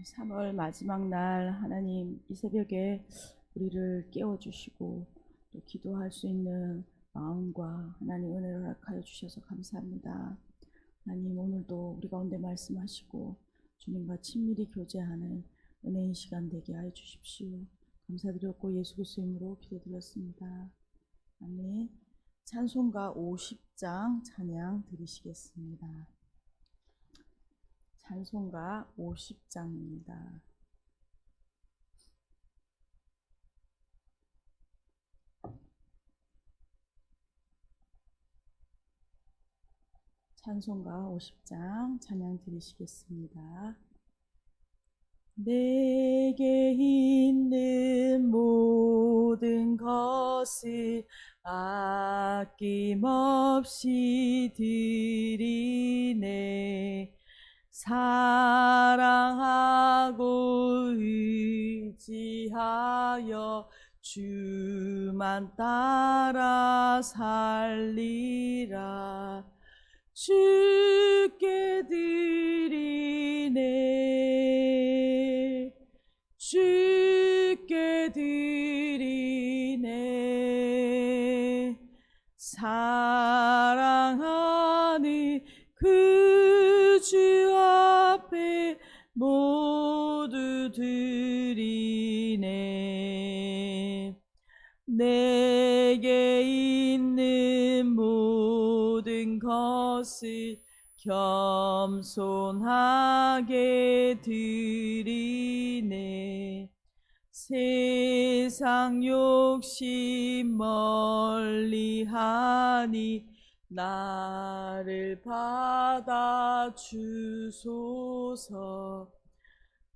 3월 마지막 날 하나님 이 새벽에 우리를 깨워주시고 또 기도할 수 있는 마음과 하나님 은혜를 허락하여 주셔서 감사합니다. 하나님 오늘도 우리 가운데 말씀하시고 주님과 친밀히 교제하는 은혜의 시간 되게 하여 주십시오. 감사드렸고 예수 그리스도 이름으로 기도드렸습니다. 아멘. 찬송가 50장 찬양 드리시겠습니다. 찬송가 50장입니다. 찬송가 50장 찬양 드리시겠습니다. 내게 있는 모든 것을 아낌없이 드리네. 사랑하고 의지하여 주만 따라 살리라. 주께 드리네. 주께 드리네. 사랑하는 그 주 앞에 모두 드리네. 내게 있는 모든 것을 겸손하게 드리네. 세상 욕심 멀리하니 나를 받아 주소서.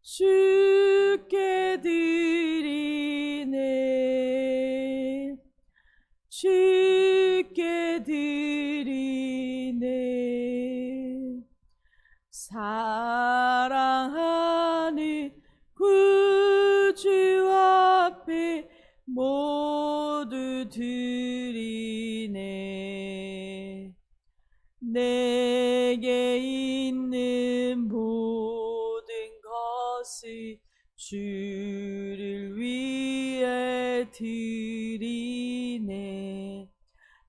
주께 드리네. 주께 드리네. 사랑하는 구주 앞에 모두 드리네. 내게 있는 모든 것을 주를 위해 드리네.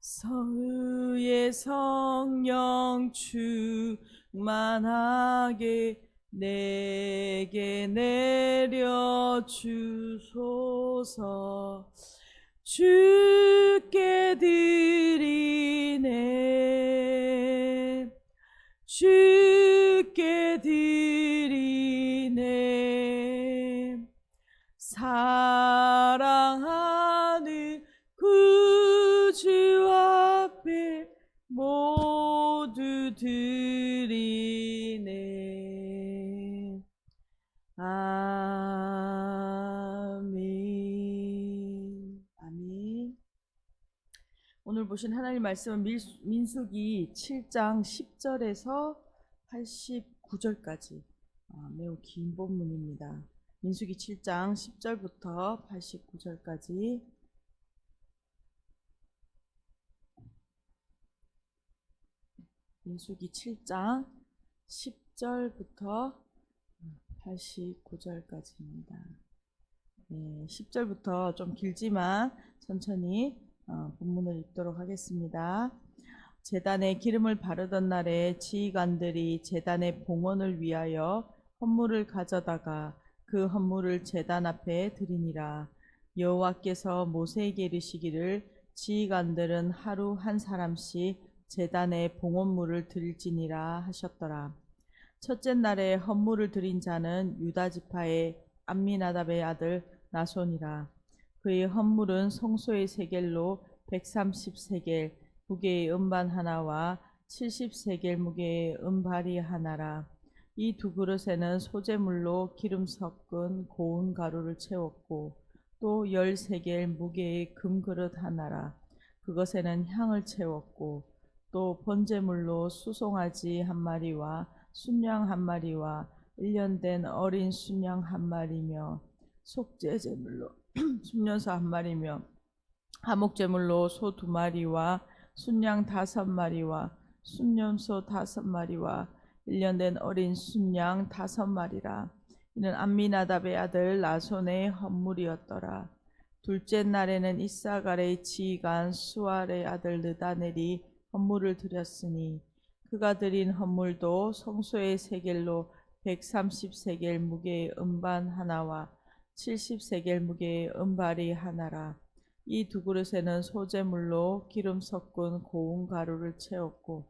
서의의 성령 충만하게 내게 내려 주소서. 주께 드리네. 주께 드리네. 사랑하는 구주 앞에 모두 드리네. 아멘. 아멘. 오늘 보신 하나님 말씀은 민수기 7장 10절에서 89절까지 매우 긴 본문입니다. 민수기 7장 10절부터 89절까지 민수기 7장 10절부터 89절까지입니다. 10절부터 좀 길지만 천천히 본문을 읽도록 하겠습니다. 제단에 기름을 바르던 날에 지휘관들이 제단의 봉헌을 위하여 헌물을 가져다가 그 헌물을 제단 앞에 드리니라. 여호와께서 모세에게 이르시기를 지휘관들은 하루 한 사람씩 제단에 봉헌물을 드릴지니라 하셨더라. 첫째 날에 헌물을 드린 자는 유다 지파의 암미나답의 아들 나손이라. 그의 헌물은 성소의 세겔로 130세겔 무게의 음반 하나와 70세겔 무게의 음발이 하나라. 이 두 그릇에는 소재물로 기름 섞은 고운 가루를 채웠고 또 10세겔 무게의 금그릇 하나라. 그것에는 향을 채웠고 또 번제물로 수송아지 한 마리와 순양 한 마리와 1년 된 어린 순양 한 마리며 속죄제물로 순년소 한 마리며 화목제물로 소 2마리와 순양 5마리와 순년소 5마리와 1년 된 어린 순양 5마리라. 이는 암미나답의 아들 나손의 헌물이었더라. 둘째 날에는 이사갈의 지휘관 수알의 아들 느다넬이 헌물을 드렸으니 그가 드린 헌물도 성소의 세겔로 130세겔 무게의 음반 하나와 70세겔 무게의 음발이 하나라. 이 두 그릇에는 소재물로 기름 섞은 고운 가루를 채웠고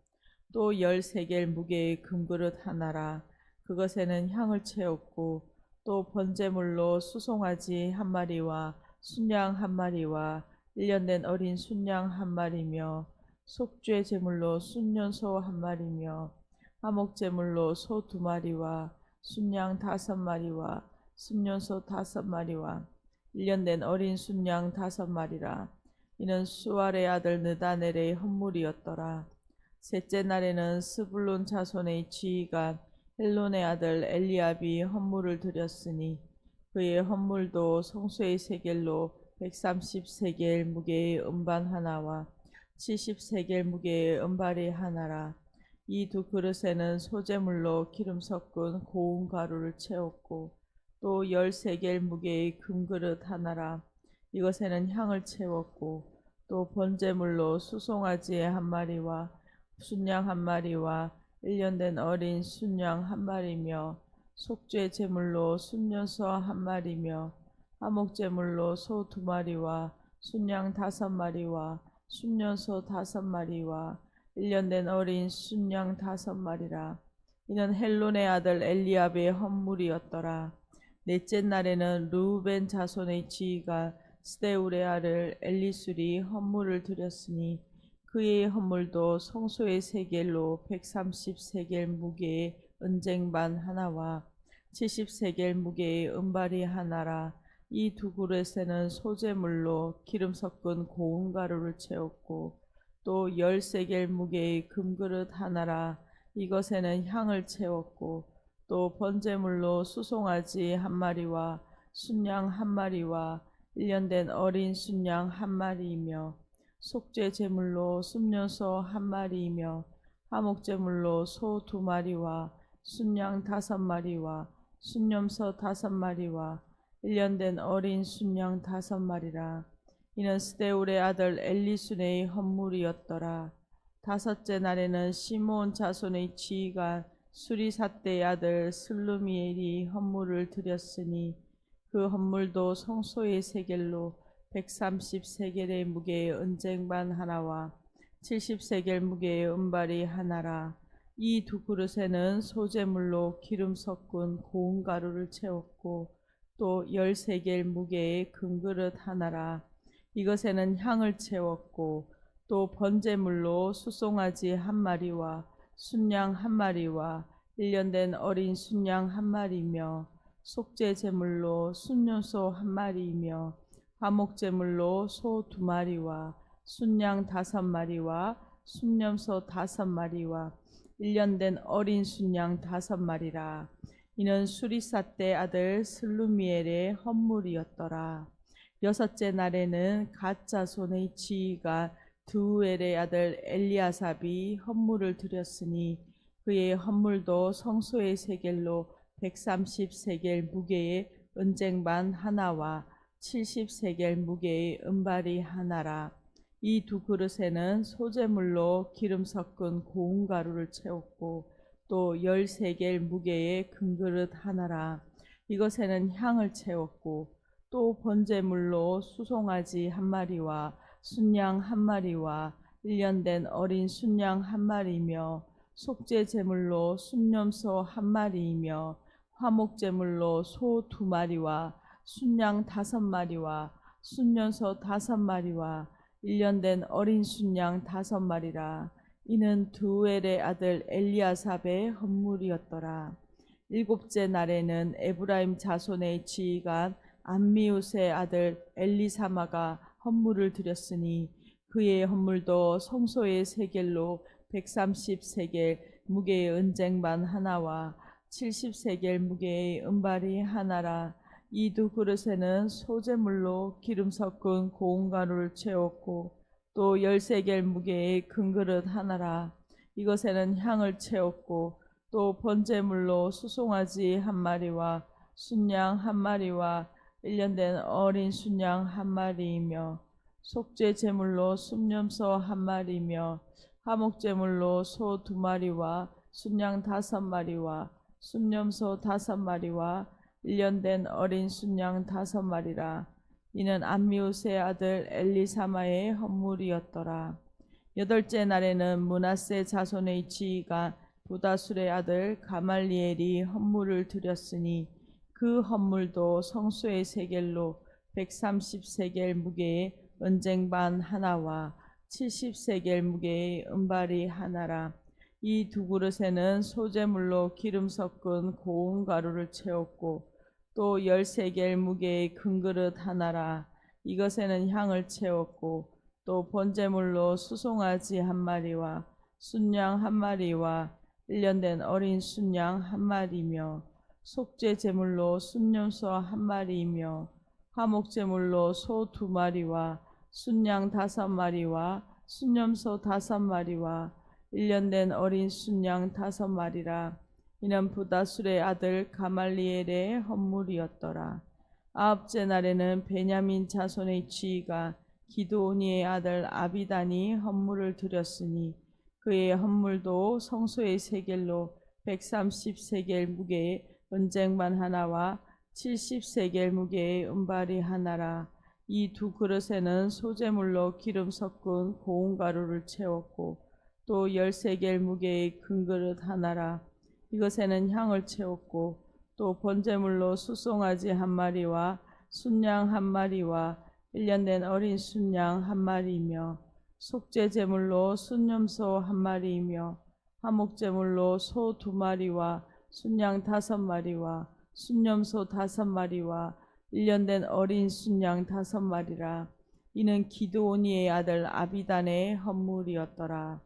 또 10세겔 무게의 금그릇 하나라. 그것에는 향을 채웠고 또 번제물로 수송아지 한 마리와 순양 한 마리와 1년 된 어린 순양 한 마리며 속죄 제물로 순년소 한 마리며 화목 제물로 소 2마리와 순양 5마리와 순년소 5마리와 1년 된 어린 순양 5마리라. 이는 수알의 아들 느다넬의 헌물이었더라. 셋째 날에는 스불론 자손의 지휘관 헬론의 아들 엘리압이 헌물을 드렸으니 그의 헌물도 성소의 세겔로 130세겔 무게의 음반 하나와 70세겔 무게의 음발이 하나라. 이 두 그릇에는 소재물로 기름 섞은 고운 가루를 채웠고 또 10세겔 무게의 금그릇 하나라. 이것에는 향을 채웠고 또 번제물로 수송아지 한 마리와 순양 한 마리와 1년 된 어린 순양 한 마리며 속죄 제물로 순년소 한 마리며 화목 제물로 소 2마리와 순양 5마리와 순년소 5마리와 1년 된 어린 순양 5마리라. 이는 헬론의 아들 엘리압의 헌물이었더라. 넷째 날에는 르우벤 자손의 지휘관 스데울의 아들 엘리술이 헌물을 드렸으니 그의 헌물도 성소의 세겔로 130세겔 무게의 은쟁반 하나와 70세겔 무게의 은발이 하나라. 이 두 그릇에는 소재물로 기름 섞은 고운 가루를 채웠고 또 10세겔 무게의 금그릇 하나라. 이것에는 향을 채웠고 또 번제물로 수송아지 한 마리와 순양 한 마리와 1년 된 어린 순양 한 마리이며 속죄 제물로 순년소 한 마리이며 화목 제물로 소 2마리와 순양 5마리와 순염소 5마리와 1년 된 어린 순양 5마리라. 이는 스데울의 아들 엘리순의 헌물이었더라. 다섯째 날에는 시므온 자손의 지휘관 수리삿대의 아들 슬루미엘이 헌물을 드렸으니 그 헌물도 성소의 세겔로 130세겔의 무게의 은쟁반 하나와 70세겔 무게의 은발이 하나라. 이 두 그릇에는 소재물로 기름 섞은 고운 가루를 채웠고 또 10세겔 무게의 금그릇 하나라. 이것에는 향을 채웠고 또 번제물로 수송아지 한 마리와 순양 한 마리와 1년 된 어린 순양 한 마리며 속죄 제물로 순년소 한 마리이며 화목 제물로 소 2마리와 순양 5마리와 순염소 5마리와 1년 된 어린 순양 5마리라. 이는 수리삿대 아들 슬루미엘의 헌물이었더라. 여섯째 날에는 갓 자손의 지휘관 드우엘의 아들 엘리아삽이 헌물을 드렸으니 그의 헌물도 성소의 세겔로 130세겔 무게의 은쟁반 하나와 70세겔 무게의 은발이 하나라. 이 두 그릇에는 소재물로 기름 섞은 고운 가루를 채웠고 또 10세겔 무게의 금그릇 하나라. 이것에는 향을 채웠고 또 번제물로 수송아지 한 마리와 순양 한 마리와 1년 된 어린 순양 한 마리며 속죄 제물로 순염소 한 마리이며 화목 제물로 소 2마리와 순양 5마리와 순년소 5마리와 1년 된 어린 순양 5마리라. 이는 드우엘의 아들 엘리아삽의 헌물이었더라. 일곱째 날에는 에브라임 자손의 지휘관 암미우스의 아들 엘리사마가 헌물을 드렸으니 그의 헌물도 성소의 세겔로 130세겔 무게의 은쟁반 하나와 70세겔 무게의 은발이 하나라. 이 두 그릇에는 소재물로 기름 섞은 고운 가루를 채웠고 또 10세겔 무게의 금그릇 하나라. 이것에는 향을 채웠고 또 번제물로 수송아지 한 마리와 순양 한 마리와 1년 된 어린 순양 한 마리이며 속죄 제물로 순염소 한 마리며 화목 제물로 소 2마리와 순양 5마리와 순염소 5마리와 1년 된 어린 순양 5마리라. 이는 암미우스의 아들 엘리사마의 헌물이었더라. 8째 날에는 므낫세 자손의 지휘관 부다술의 아들 가말리엘이 헌물을 드렸으니 그 헌물도 성소의 세겔로 130세겔 무게의 은쟁반 하나와 70세겔 무게의 은발이 하나라. 이 2그릇에는 소재물로 기름 섞은 고운 가루를 채웠고 또 10세겔 무게의 큰 그릇 하나라. 이것에는 향을 채웠고 또 번제물로 수송아지 한 마리와 순양 한 마리와 1년 된 어린 순양 한 마리며 속죄 제물로 순염소 한 마리이며 화목 제물로 소 2마리와 순양 5마리와 순염소 5마리와 1년 된 어린 순양 5마리라. 이는 부다술의 아들 가말리엘의 헌물이었더라. 9째 날에는 베냐민 자손의 지휘가 기드오니의 아들 아비단이 헌물을 드렸으니 그의 헌물도 성소의 세겔로 130세겔 무게의 은쟁반 하나와 70세겔 무게의 은발이 하나라. 이 2그릇에는 소재물로 기름 섞은 고운 가루를 채웠고 또 10세겔 무게의 큰 그릇 하나라. 이것에는 향을 채웠고 또 번제물로 수송아지 한 마리와 순양 한 마리와 1년 된 어린 순양 한 마리이며 속죄 제물로 순염소 한 마리이며 화목 제물로 소 2마리와 순양 5마리와 순염소 5마리와 1년 된 어린 순양 5마리라. 이는 기드오니의 아들 아비단의 헌물이었더라.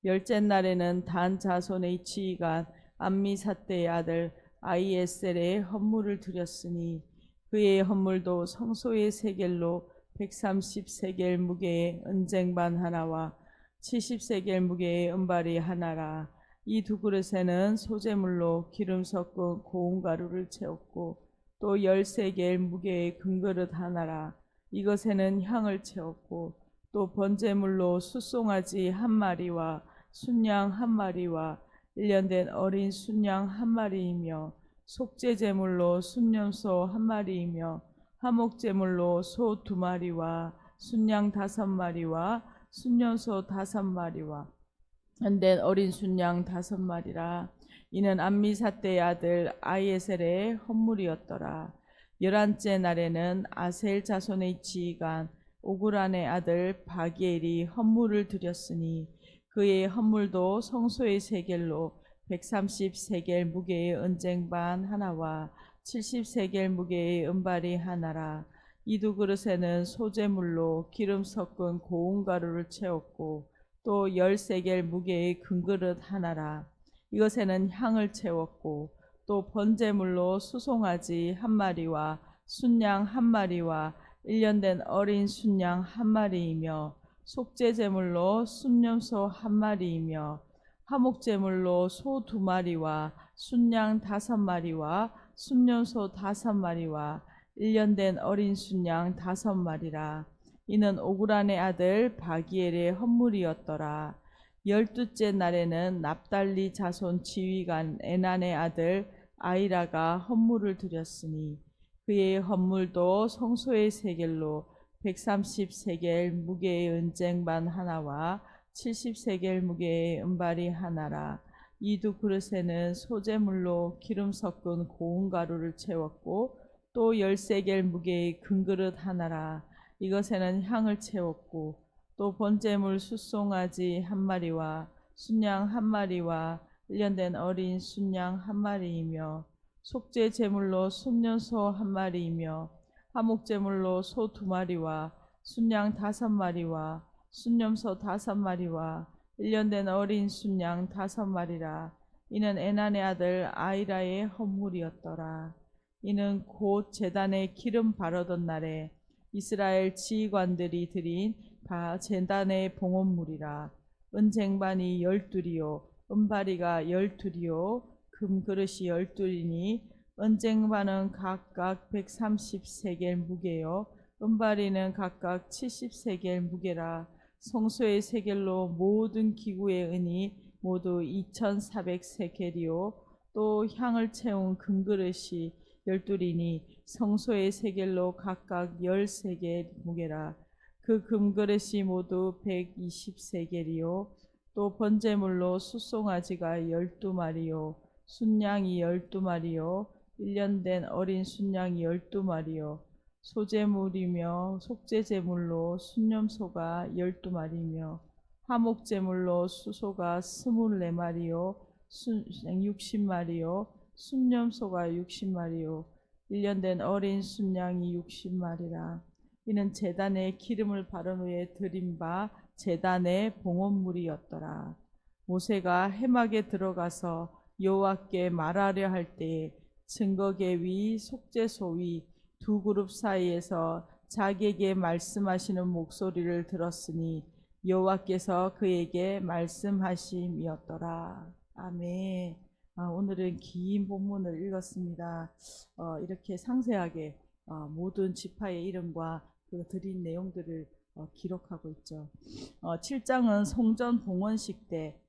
10째 날에는 단 자손의 지휘관 암미사대의 아들 아이에셀의 헌물을 드렸으니 그의 헌물도 성소의 세겔로 130세겔 무게의 은쟁반 하나와 70세겔 무게의 은발이 하나라. 이 2그릇에는 소재물로 기름 섞은 고운 가루를 채웠고 또 10세겔 무게의 큰 그릇 하나라. 이것에는 향을 채웠고 또 번제물로 숫송아지 한 마리와 순양 한 마리와 1년 된 어린 순양 한 마리이며 속죄 제물로 순염소 한 마리이며 화목 제물로 소 2마리와 순양 5마리와 순염소 5마리와 한된 어린 순양 5마리라. 이는 암미사대의 아들 아이에셀의 헌물이었더라. 11째 날에는 아셀 자손의 지휘관 오그란의 아들 바기엘이 헌물을 드렸으니 그의 헌물도 성소의 세겔로 130세겔 무게의 은쟁반 하나와 70세겔 무게의 은발이 하나라. 이 2그릇에는 소재물로 기름 섞은 고운 가루를 채웠고 또 10세겔 무게의 큰 그릇 하나라. 이것에는 향을 채웠고 또 번제물로 수송아지 한 마리와 순양 한 마리와 1년 된 어린 순양 한 마리이며 속죄 제물로 순염소 한 마리이며 화목 제물로 소 2마리와 순양 5마리와 순염소 5마리와 1년 된 어린 순양 5마리라. 이는 오그란의 아들 바기엘의 헌물이었더라. 12째 날에는 납달리 자손 지휘관 에난의 아들 아이라가 헌물을 드렸으니 그의 헌물도 성소의 세겔로 130세겔 무게의 은쟁반 하나와 70세겔 무게의 은발이 하나라. 이 2그릇에는 소재물로 기름 섞은 고운 가루를 채웠고 또 10세겔 무게의 큰 그릇 하나라. 이것에는 향을 채웠고 또 번제물 숫송아지 한 마리와 순양 한 마리와 1년 된 어린 순양 한 마리이며 속죄 제물로 순염소 한 마리이며 화목 제물로 소 2마리와 순양 5마리와 순염소 5마리와 1년 된 어린 순양 5마리라. 이는 에난의 아들 아이라의 헌물이었더라. 이는 곧 제단에 기름 바르던 날에 이스라엘 지휘관들이 드린 제단의 봉헌물이라. 은쟁반이 12이요 은바리가 12이요 금그릇이 12이니 은쟁반은 각각 130세겔 무게요. 은바리는 각각 70세겔 무게라. 성소의 세겔로 모든 기구의 은이 모두 2,400세겔이요. 또 향을 채운 금그릇이 12이니 성소의 세겔로 각각 10세겔 무게라. 그 금그릇이 모두 120세겔이요. 또 번제물로 숫송아지가 12마리요. 순양이 12마리요. 1년 된 어린 순양이 12마리요. 소제물이며 속죄제물로 순념소가 12마리며 화목제물로 수소가 24마리요. 60마리요. 순념소가 60마리요. 1년 된 어린 순양이 60마리라. 이는 제단에 기름을 바른 후에 드린 바 제단의 봉헌물이었더라. 모세가 회막에 들어가서 여호와께 말하려 할 때에 증거계 위 속죄소 위 두 그룹 사이에서 자기에게 말씀하시는 목소리를 들었으니 여호와께서 그에게 말씀하심이었더라. 아멘. 오늘은 긴 본문을 읽었습니다. 이렇게 상세하게 모든 지파의 이름과 그 드린 내용들을 기록하고 있죠. 7장은 성전 봉헌식 때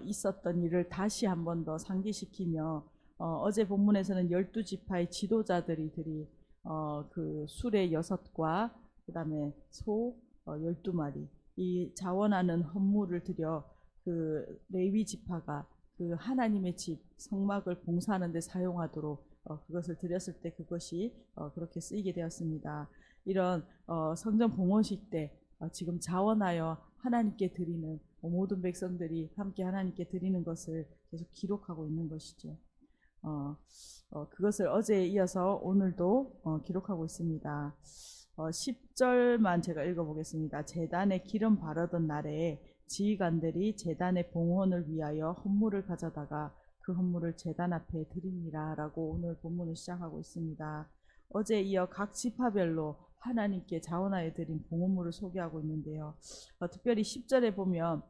있었던 일을 다시 한 번 더 상기시키며 어제 본문에서는 12지파의 지도자들이 그 수레 6과 그 다음에 소 12마리 이 자원하는 헌물을 드려 그 레위 지파가 그 하나님의 집 성막을 봉사하는 데 사용하도록 그것을 드렸을 때 그것이 그렇게 쓰이게 되었습니다. 이런 성전 봉헌식 때 지금 자원하여 하나님께 드리는 모든 백성들이 함께 하나님께 드리는 것을 계속 기록하고 있는 것이죠. 그것을 어제에 이어서 오늘도 기록하고 있습니다. 10절만 제가 읽어보겠습니다. 제단에 기름 바르던 날에 지휘관들이 제단의 봉헌을 위하여 헌물을 가져다가 그 헌물을 제단 앞에 드립니다 라고 오늘 본문을 시작하고 있습니다. 어제에 이어 각 지파별로 하나님께 자원하여 드린 봉헌물을 소개하고 있는데요. 특별히 10절에 보면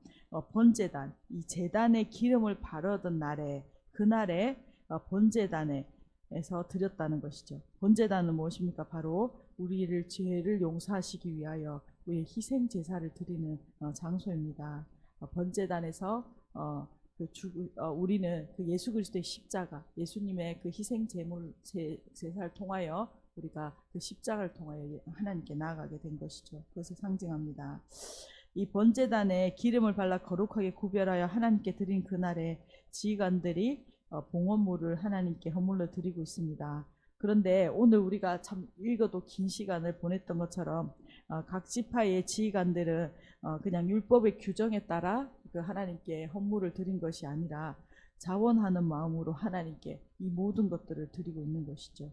번제단, 이 제단에 기름을 바르던 날에 그날에 번제단에서 드렸다는 것이죠. 번제단은 무엇입니까? 바로 우리를 죄를 용서하시기 위하여 우리의 희생 제사를 드리는 장소입니다. 번제단에서 우리는 그 예수 그리스도의 십자가, 예수님의 그 희생 제사를 통하여 우리가 그 십자가를 통하여 하나님께 나아가게 된 것이죠. 그것을 상징합니다. 이 번제단에 기름을 발라 거룩하게 구별하여 하나님께 드린 그날에 지휘관들이 봉헌물을 하나님께 헌물로 드리고 있습니다. 그런데 오늘 우리가 참 읽어도 긴 시간을 보냈던 것처럼 각 지파의 지휘관들은 그냥 율법의 규정에 따라 그 하나님께 헌물을 드린 것이 아니라 자원하는 마음으로 하나님께 이 모든 것들을 드리고 있는 것이죠.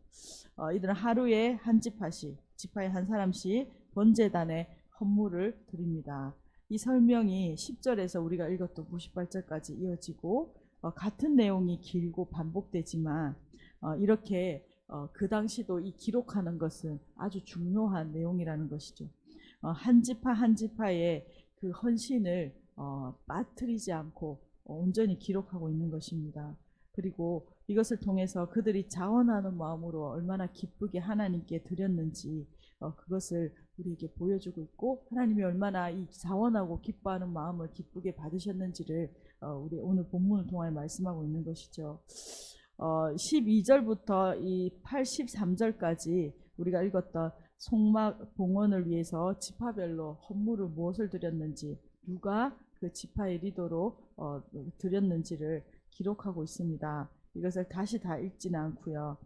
이들은 하루에 한 지파에 한 사람씩 번제단에 헌물을 드립니다. 이 설명이 10절에서 우리가 읽었던 98절까지 이어지고 같은 내용이 길고 반복되지만 이렇게 그 당시도 이 기록하는 것은 아주 중요한 내용이라는 것이죠. 한 지파 한 지파의 그 헌신을 빠뜨리지 않고 온전히 기록하고 있는 것입니다. 그리고 이것을 통해서 그들이 자원하는 마음으로 얼마나 기쁘게 하나님께 드렸는지 그것을 우리에게 보여주고 있고 하나님이 얼마나 이 자원하고 기뻐하는 마음을 기쁘게 받으셨는지를 우리 오늘 본문을 통해 말씀하고 있는 것이죠. 12절부터 이 83절까지 우리가 읽었던 성막 봉헌을 위해서 지파별로 헌물을 무엇을 드렸는지 누가 그 지파의 리더로 드렸는지를 기록하고 있습니다. 이것을 다시 다 읽지는 않고요.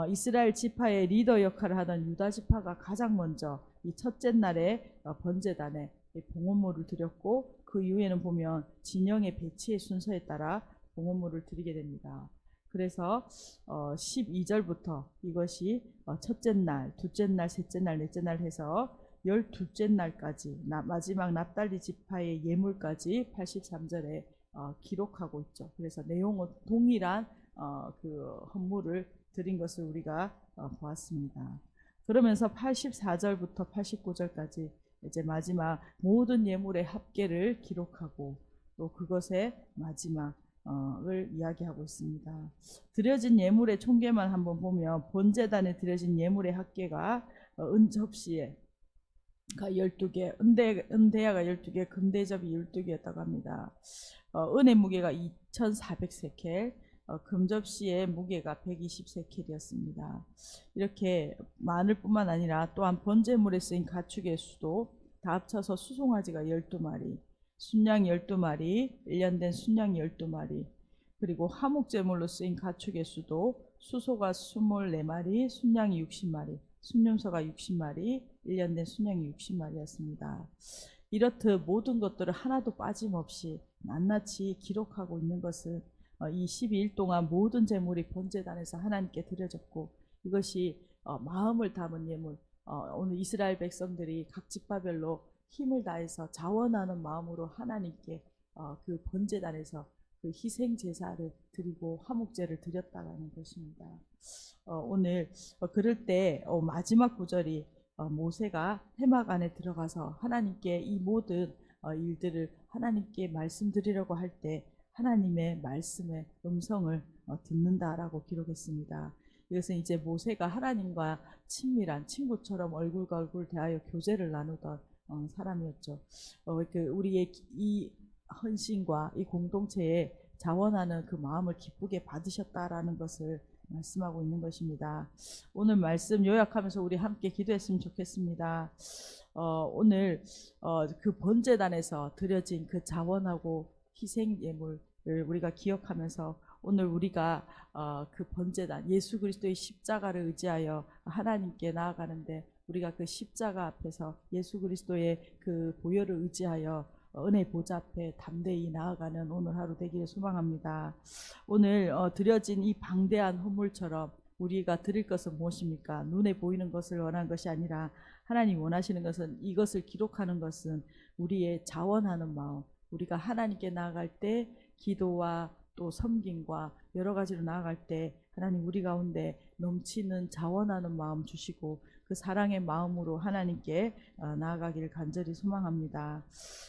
이스라엘 지파의 리더 역할을 하던 유다 지파가 가장 먼저 이 첫째 날에 번제단에 봉헌물을 드렸고 그 이후에는 보면 진영의 배치의 순서에 따라 봉헌물을 드리게 됩니다. 그래서 12절부터 이것이 첫째 날, 둘째 날, 셋째 날, 넷째 날 해서 12째 날까지 마지막 납달리 지파의 예물까지 83절에 기록하고 있죠. 그래서 내용은 동일한 그 헌물을 드린 것을 우리가 보았습니다. 그러면서 84절부터 89절까지 이제 마지막 모든 예물의 합계를 기록하고 또 그것의 마지막 을 이야기하고 있습니다. 드려진 예물의 총계만 한번 보면 본제단에 드려진 예물의 합계가 은접시에 12개, 은대야가 12개, 금대접이 12개였다고 합니다. 은의 무게가 2400세켈, 금접시의 무게가 120세켈이었습니다. 이렇게 많을 뿐만 아니라 또한 번제물에 쓰인 가축의 수도 다 합쳐서 수송아지가 12마리, 순양 12마리, 1년 된 순양 12마리, 그리고 화목제물로 쓰인 가축의 수도 수소가 24마리, 순양이 60마리, 순염소가 60마리, 1년 된 순양이 60마리였습니다. 이렇듯 모든 것들을 하나도 빠짐없이 낱낱이 기록하고 있는 것은 이 12일 동안 모든 제물이 번제단에서 하나님께 드려졌고, 이것이 마음을 담은 예물, 오늘 이스라엘 백성들이 각 지파별로 힘을 다해서 자원하는 마음으로 하나님께 그 번제단에서 그 희생 제사를 드리고 화목제를 드렸다라는 것입니다. 오늘 그럴 때 마지막 구절이 모세가 회막 안에 들어가서 하나님께 이 모든 일들을 하나님께 말씀드리려고 할 때 하나님의 말씀의 음성을 듣는다라고 기록했습니다. 이것은 이제 모세가 하나님과 친밀한 친구처럼 얼굴과 얼굴 대하여 교제를 나누던 사람이었죠. 우리의 이 헌신과 이 공동체에 자원하는 그 마음을 기쁘게 받으셨다라는 것을 말씀하고 있는 것입니다. 오늘 말씀 요약하면서 우리 함께 기도했으면 좋겠습니다. 오늘 그 번제단에서 드려진 그 자원하고 희생 예물을 우리가 기억하면서 오늘 우리가 그 번제단 예수 그리스도의 십자가를 의지하여 하나님께 나아가는데, 우리가 그 십자가 앞에서 예수 그리스도의 그 보혈을 의지하여 은혜 보좌 앞에 담대히 나아가는 오늘 하루 되기를 소망합니다. 오늘 드려진 이 방대한 헌물처럼 우리가 드릴 것은 무엇입니까? 눈에 보이는 것을 원하는 것이 아니라 하나님 원하시는 것은, 이것을 기록하는 것은 우리의 자원하는 마음, 우리가 하나님께 나아갈 때 기도와 또 섬김과 여러 가지로 나아갈 때 하나님 우리 가운데 넘치는 자원하는 마음 주시고 그 사랑의 마음으로 하나님께 나아가기를 간절히 소망합니다.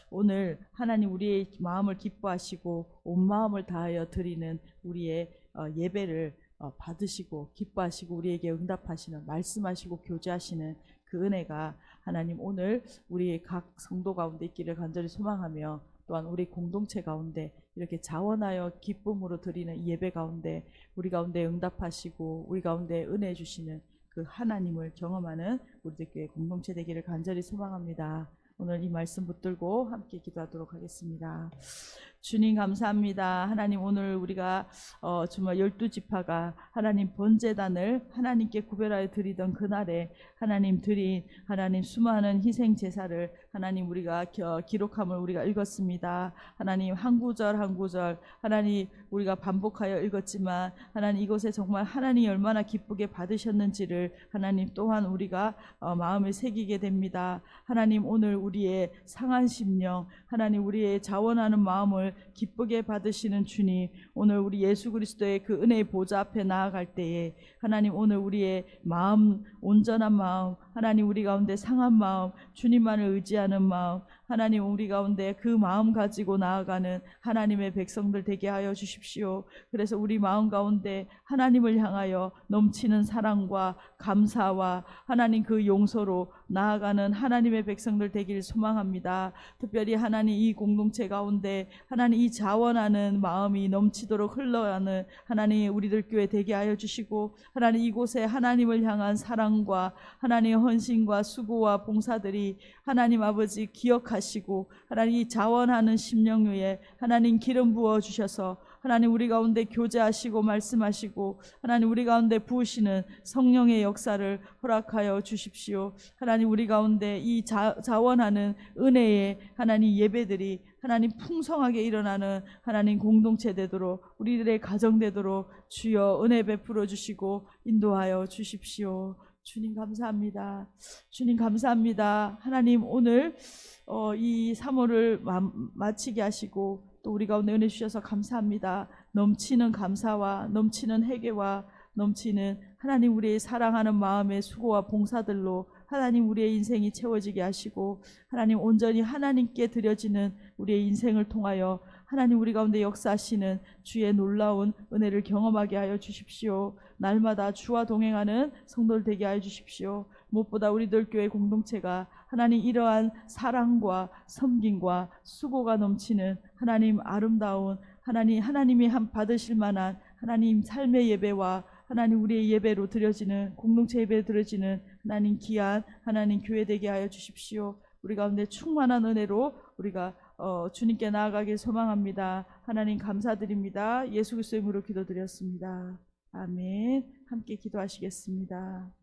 오늘 하나님 우리의 마음을 기뻐하시고 온 마음을 다하여 드리는 우리의 예배를 받으시고 기뻐하시고 우리에게 응답하시는, 말씀하시고 교제하시는 그 은혜가 하나님 오늘 우리 각 성도 가운데 있기를 간절히 소망하며, 또한 우리 공동체 가운데 이렇게 자원하여 기쁨으로 드리는 이 예배 가운데 우리 가운데 응답하시고 우리 가운데 은혜 주시는 그 하나님을 경험하는 우리들 교회 공동체 되기를 간절히 소망합니다. 오늘 이 말씀 붙들고 함께 기도하도록 하겠습니다. 주님 감사합니다. 하나님 오늘 우리가 정말 12지파가 하나님 번제단을 하나님께 구별하여 드리던 그날에 하나님 드린 하나님 수많은 희생 제사를 하나님 우리가 기록함을 우리가 읽었습니다. 하나님 한 구절 한 구절 하나님 우리가 반복하여 읽었지만 하나님 이곳에 정말 하나님이 얼마나 기쁘게 받으셨는지를 하나님 또한 우리가 마음에 새기게 됩니다. 하나님 오늘 우리의 상한 심령, 하나님 우리의 자원하는 마음을 기쁘게 받으시는 주님, 오늘 우리 예수 그리스도의 그 은혜의 보좌 앞에 나아갈 때에 하나님 오늘 우리의 마음, 온전한 마음, 하나님 우리 가운데 상한 마음, 주님만을 의지하는 마음, 하나님 우리 가운데 그 마음 가지고 나아가는 하나님의 백성들 되게 하여 주십시오. 그래서 우리 마음 가운데 하나님을 향하여 넘치는 사랑과 감사와 하나님 그 용서로 나아가는 하나님의 백성들 되기를 소망합니다. 특별히 하나님 이 공동체 가운데 하나님 이 자원하는 마음이 넘치도록 흘러가는 하나님 우리들 교회 되게 하여 주시고, 하나님 이곳에 하나님을 향한 사랑과 하나님의 헌신과 수고와 봉사들이 하나님 아버지 기억하시고 하나님 이 자원하는 심령 위에 하나님 기름 부어 주셔서 하나님 우리 가운데 교제하시고 말씀하시고 하나님 우리 가운데 부으시는 성령의 역사를 허락하여 주십시오. 하나님 우리 가운데 이 자원하는 은혜의 하나님 예배들이 하나님 풍성하게 일어나는 하나님 공동체 되도록, 우리들의 가정 되도록 주여 은혜 베풀어 주시고 인도하여 주십시오. 주님 감사합니다. 주님 감사합니다. 하나님 오늘 이 3월을 마치게 하시고 또 우리 가운데 은혜 주셔서 감사합니다. 넘치는 감사와 넘치는 회개와 넘치는 하나님 우리의 사랑하는 마음의 수고와 봉사들로 하나님 우리의 인생이 채워지게 하시고 하나님 온전히 하나님께 드려지는 우리의 인생을 통하여 하나님 우리 가운데 역사하시는 주의 놀라운 은혜를 경험하게 하여 주십시오. 날마다 주와 동행하는 성도들 되게 하여 주십시오. 무엇보다 우리들 교회 공동체가 하나님 이러한 사랑과 섬김과 수고가 넘치는 하나님 아름다운 하나님이 받으실 만한 하나님 삶의 예배와 하나님 우리의 예배로 드려지는 공동체 예배로 드려지는 하나님 귀한 하나님 교회 되게 하여 주십시오. 우리 가운데 충만한 은혜로 우리가 주님께 나아가길 소망합니다. 하나님 감사드립니다. 예수 그리스도의 이름으로 기도드렸습니다. 아멘. 함께 기도하시겠습니다.